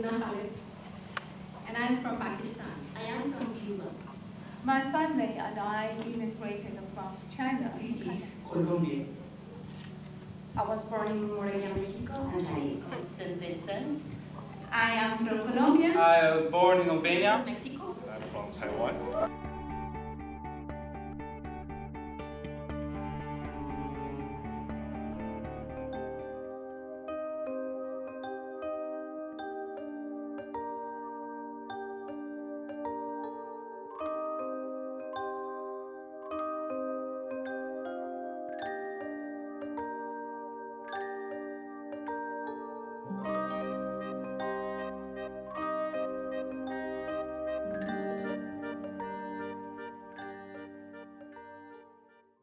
And I'm from Pakistan. I am from Cuba. My family and I immigrated from China. Colombia. I was born in Morelia, Mexico, and I am from St. Vincent. I am from Colombia. I was born in Albania. Mexico. I'm from Taiwan.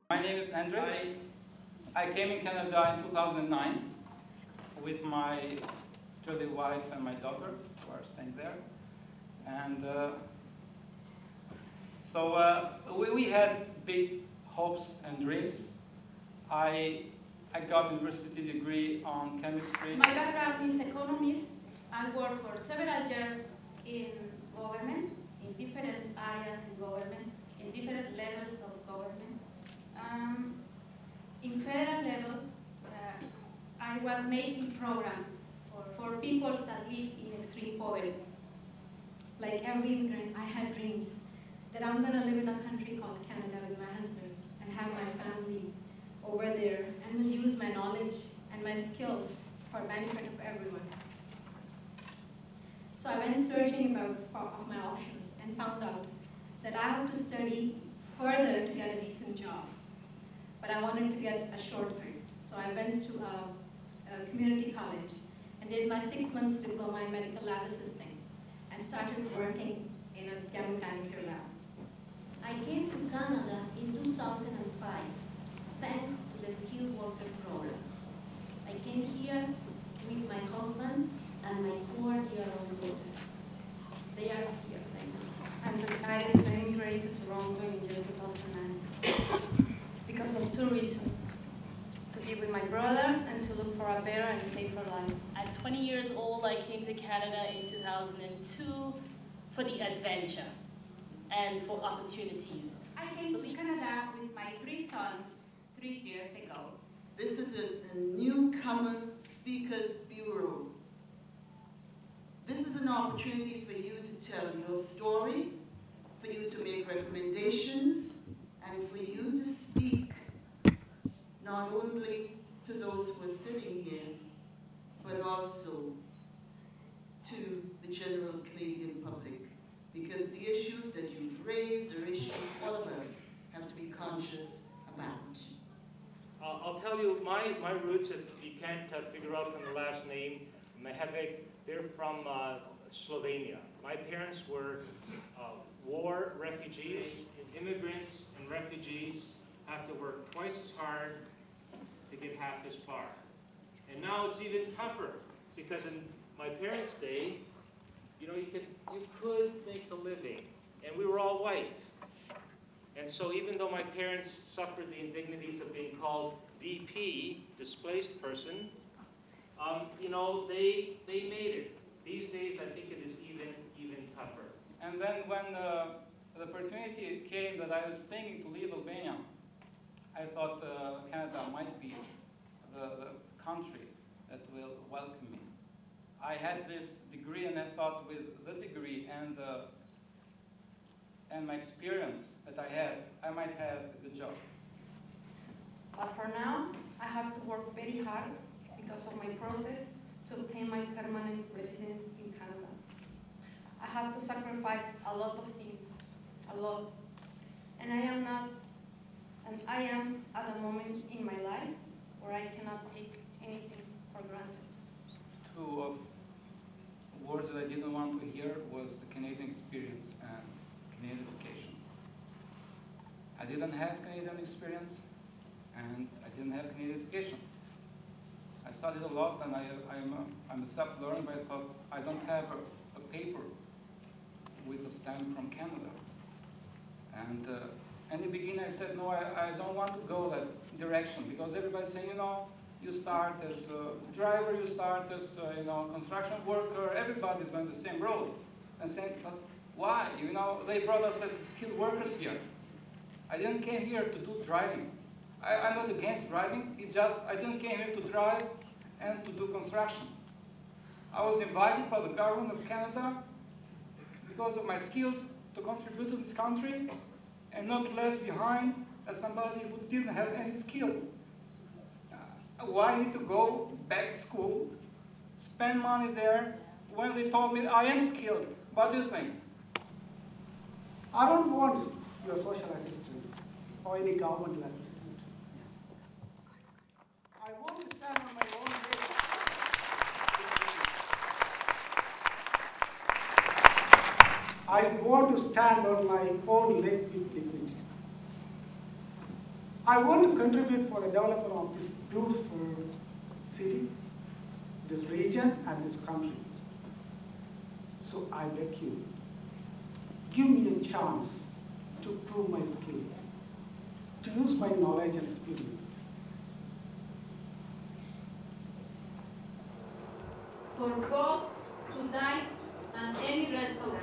My name is Andre. I came in Canada in 2009 with my Israeli wife and my daughter, who are staying there. And we had big hopes and dreams. I got a university degree on chemistry. My background is economist. I worked for several years in government, in different areas in government, in different levels of government. In federal level, I was making programs for people that live in extreme poverty. Like every immigrant, I had dreams that I'm going to live in a country called Canada with my husband and have my family over there and will use my knowledge and my skills for benefit of everyone. So I went searching of my options and found out that I have to study further to get a decent job. But I wanted to get a shortcut. So I went to a community college and did my 6 months diploma in medical lab assisting and started working in a chemical lab. I came to Canada in 2005 thanks to the skilled worker program. I came here with my husband and my 4-year-old daughter. They are here right now. And decided to immigrate to Toronto in June 2009 because of 2 reasons: to be with my brother and to look for a better and safer life. At 20 years old, I came to Canada in 2002 for the adventure and for opportunities. I came to Canada with my 3 sons 3 years ago. This is a Newcomer Speakers Bureau. This is an opportunity for you to tell your story, for you to make recommendations, and for you to speak not only to those who are sitting here, but also to the general Canadian public. Because the issues that you've raised are issues all of us have to be conscious about. I'll tell you, my roots, if you can't figure out from the last name, Mehevik, they're from Slovenia. My parents were war refugees, and immigrants and refugees have to work twice as hard to get half as far. And now it's even tougher, because in my parents' day, you know, you could make a living, and we were all white. And so even though my parents suffered the indignities of being called DP, displaced person, you know, they made it. These days, I think it is even tougher. And then when the opportunity came that I was thinking to leave Albania, I thought Canada might be the country that will welcome me. I had this degree, and I thought with the degree and my experience that I had, I might have a good job. But for now, I have to work very hard because of my process to obtain my permanent residence in Canada. I have to sacrifice a lot of things, a lot. And I am at a moment in my life where I cannot take anything for granted. 2 of words that I didn't want to hear was the Canadian experience and Canadian education. I didn't have Canadian experience, and I didn't have Canadian education. I studied a lot, and I'm a self-learner, but I thought I don't have a paper with a stamp from Canada. And in the beginning I said, no, I don't want to go that direction, because everybody's saying, you know, You start as a driver, you start as a construction worker, everybody's going the same road. And saying, but why? They brought us as skilled workers here. I didn't came here to do driving. I'm not against driving, it's just I didn't came here to drive and to do construction. I was invited by the government of Canada because of my skills to contribute to this country and not left behind as somebody who didn't have any skill. Why need to go back to school, spend money there, when they told me I am skilled? What do you think? I don't want your social assistant or any governmental assistant. I want to stand on my own leg. I want to stand on my own leg with dignity. I want to contribute for the development of this beautiful city, this region, and this country. So I beg you, give me a chance to prove my skills, to use my knowledge and experience. Or go to dine at any restaurant.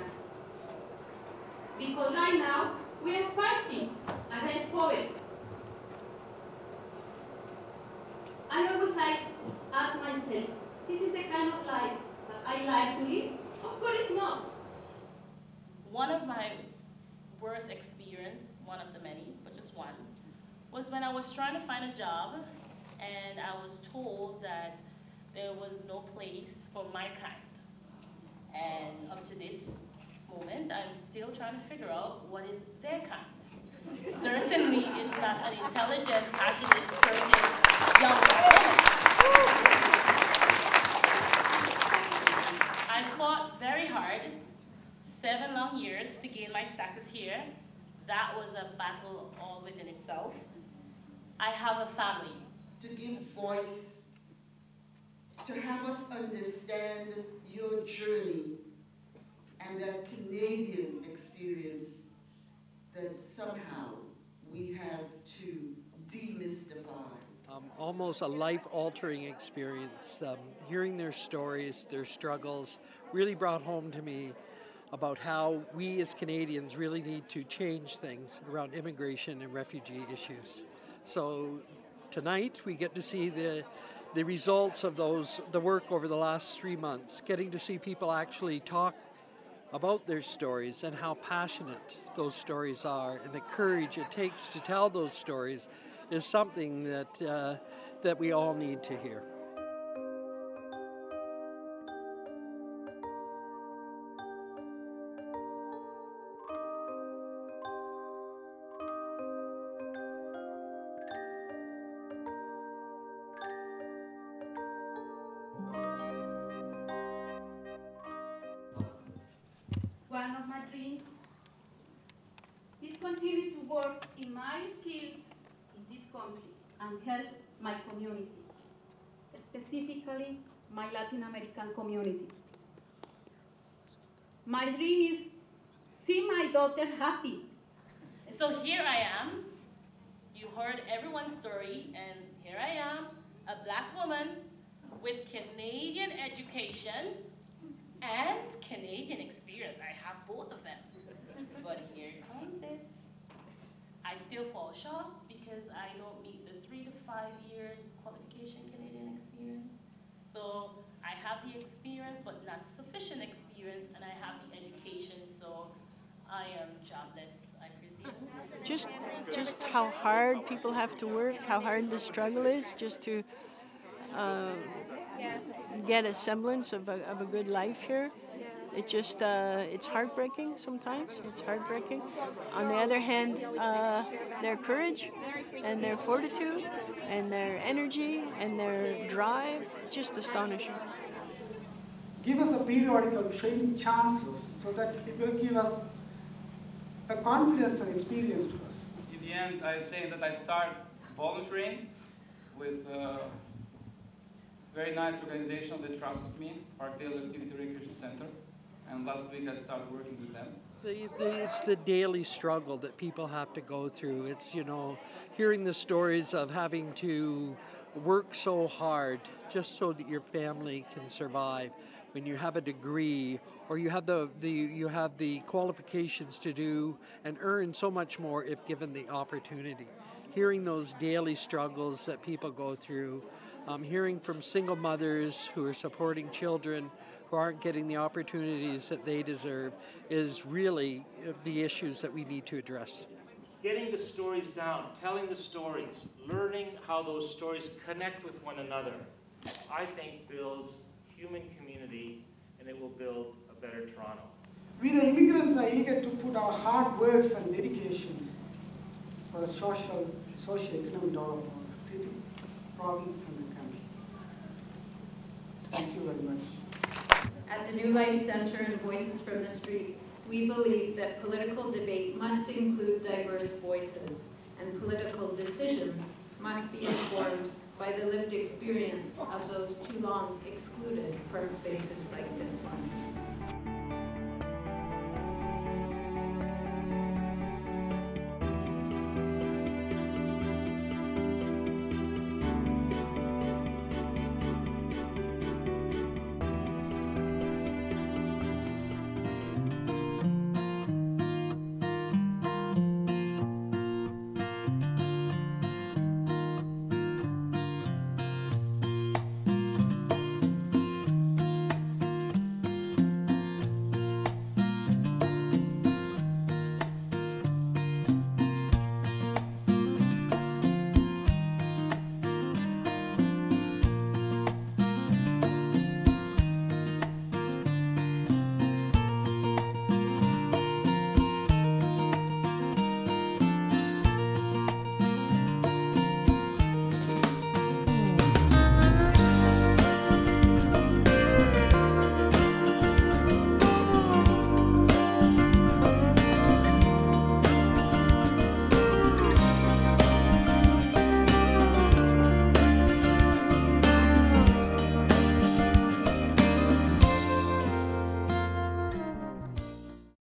Because right now, we are fighting against poverty. I always ask myself, this is the kind of life that I like to live? Of course not. One of my worst experience, one of the many, but just one, was when I was trying to find a job and I was told that there was no place for my kind. And up to this moment, I'm still trying to figure out what is their kind. Certainly, it's not an intelligent, passionate, spirited young woman. I fought very hard, 7 long years to gain my status here. That was a battle all within itself. I have a family. To give voice, to have us understand your journey and that Canadian experience that somehow we have to demystify. Almost a life-altering experience. Hearing their stories, their struggles, really brought home to me about how we as Canadians really need to change things around immigration and refugee issues. So tonight we get to see the results of the work over the last 3 months, getting to see people actually talk about their stories and how passionate those stories are, and the courage it takes to tell those stories is something that we all need to hear. One of my dreams is continue to work in my skills in this country and help my community, specifically my Latin American community. My dream is see my daughter happy. So here I am. You heard everyone's story, and here I am, a black woman with Canadian education and Canadian experience. I have both of them. But here comes it. I still fall short because I don't meet the 3 to 5 years qualification Canadian experience. So I have the experience, but not sufficient experience, and I have the education, so I am jobless, I presume. Just how hard people have to work, how hard the struggle is, just to get a semblance of a good life here. It just, it's heartbreaking sometimes, it's heartbreaking. On the other hand, their courage and their fortitude and their energy and their drive, it's just astonishing. Give us a periodical training chances so that it will give us a confidence and experience to us. In the end, I say that I start volunteering with a very nice organization that trusted me, Parkdale Activity Recreation Center. And last week I started working with them. It's the daily struggle that people have to go through. It's, hearing the stories of having to work so hard just so that your family can survive, when you have a degree or you have the qualifications to do and earn so much more if given the opportunity. Hearing those daily struggles that people go through, hearing from single mothers who are supporting children who aren't getting the opportunities that they deserve is really the issues that we need to address. Getting the stories down, telling the stories, learning how those stories connect with one another, I think builds human community, and it will build a better Toronto. We the immigrants are eager to put our hard works and dedications for the socio-economic development of the city, province, and the country. Thank you very much. At the New Life Center and Voices from the Street, we believe that political debate must include diverse voices, and political decisions must be informed by the lived experience of those too long excluded from spaces like this one.